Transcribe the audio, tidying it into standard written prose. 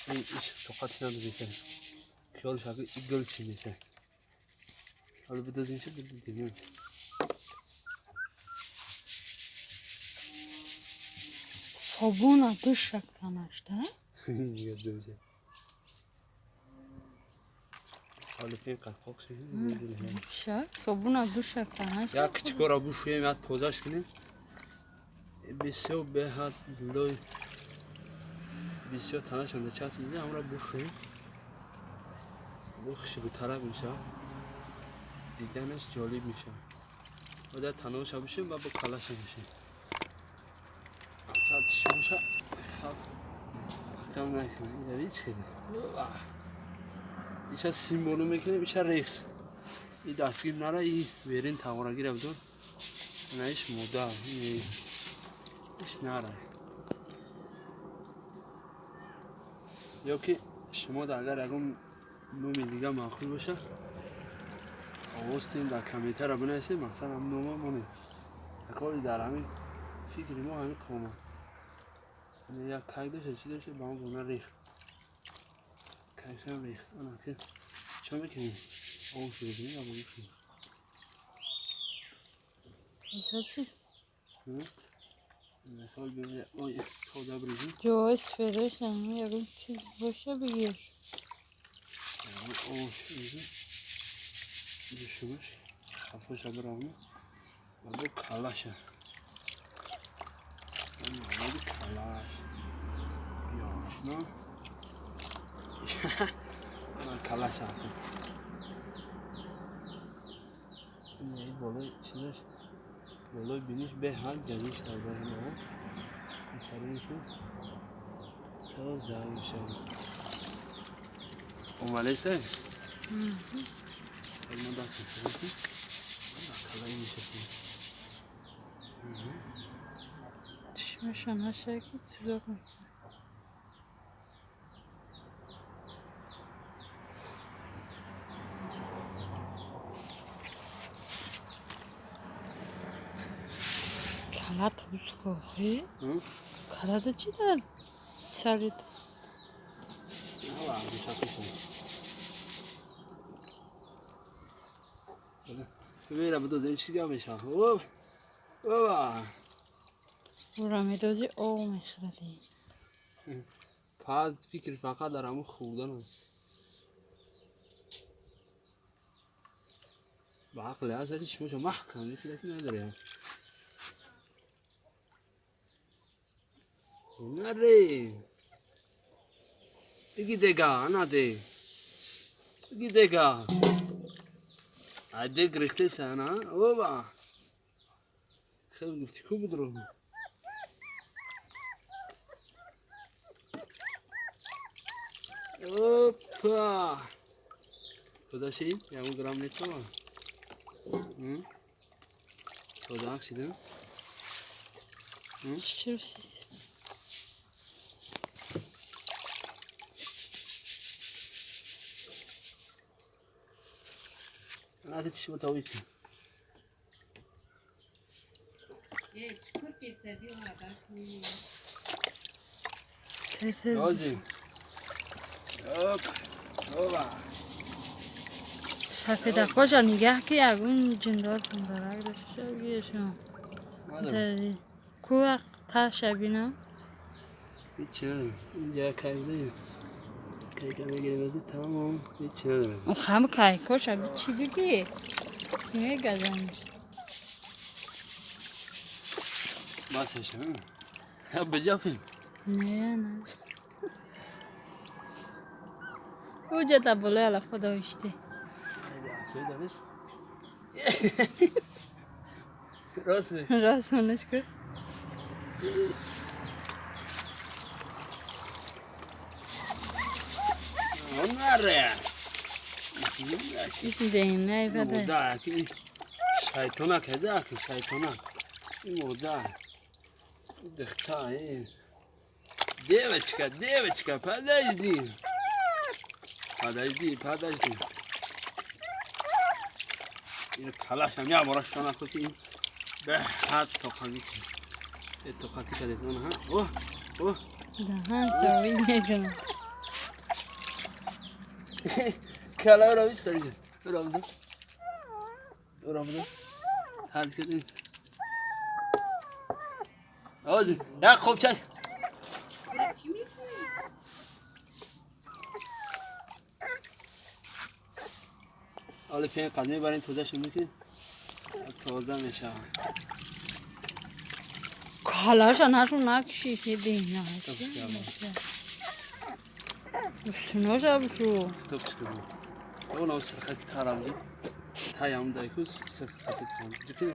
این توقعاتی نداره میشه. خیال شبیه گل چی میشه. حالا بدازیم چه بدازیم. Sabuna düşecekten işte. دیگه دوزه. حالا فين قفاق شيء. Düşecek. Sabuna düşecekten işte. یا کچکار ابو شویم یا توزاش کنیم. بسیار به هست لای بسیار تنش انده چست میده همراه بوشویم. بخشی به طرف میشه. دیدنش جالب میشه. و در تنهاش بشیم و با کلاش میشیم. ساعت شمشه کم نکنه. این هیچ خیلی. ایشا سیمبولو میکنه بیشتر ریکس. این دستگیر نره این ویرین تمارگیر افدار. نهیش مودا. ایش نره. یا که شما در اگر اگم نومی دیگه معقول باشه آواستین در کمیتر رو بنویسید مثلا هم نومه مانید کاری در همین فکری ما همین قومه یک کک داشته چی داشته با هم بونه ریخت ککش هم ریخت آنه که چه میکنیم آن شده بینید یا بونید کنیم Nasıl? مثال ببینید آی تازه بریزیم Yo istediyorsan yarım çiz boşa bir yer. آن شده düşmüş kafasına bırakma ve bu kalaş bu kalaş yavaş ne kalaş artık ne böyle şimdi böyle biniş be hal canışlar var ama yukarı için sağ zalim şey o malese olmadı açıkçası kalayım işte Düşmüşen aşağı git suya koy. Kala tuz koy. Kala da çiğden. Sarıt. ne var bir şakası ببینم بدو زنی چی گم میشم اوه اوه Buramı da o meşredi. فقط فکر فقط دارم اون خوردن با عقل ازش شما محکم فکر نداره نره بگی دگا نده بگی دگا عده گرفته سنا اوه خیلی گفتی خوب درو اوپا خداشی یا اون گرام نیتو خدا اکشیدم Şişirsiz. هذا الشيء متوي فيه Sessiz. لازم اوب اوبا Safeda koca nigah ki agun cindor kundarak dاشته بیشون. داری. کوه تا شبینا. هیچی ندارم اینجا کجیه که میگیریم از تمام هیچی ندارم خم کای کوش abi چی بگی؟ میگذن. باسش ها بجافیم نه نه. اوجا تا بالا الا خدا اشته. راست کن. نره ایشون دهیم نه بده. مودا که شیطانا کده که شیطانا این مودا دختا این دیوچکا پدایدی این کلاش هم یا براشتن اخو که این به حد توقعی که این توقعی که دیدن ها اوه دهان سوی میکنم. کلا را بیست داری را بده حال کردیم آزی نه خوب چای حالا پیان قدمی برای این توزه شو میکنیم توزه میشه کالاش نشون نکشی دیگه سنوش بشو استوپش کنیم اون او سرخت تارم جد تایم دایکوز سرخت کنم جدی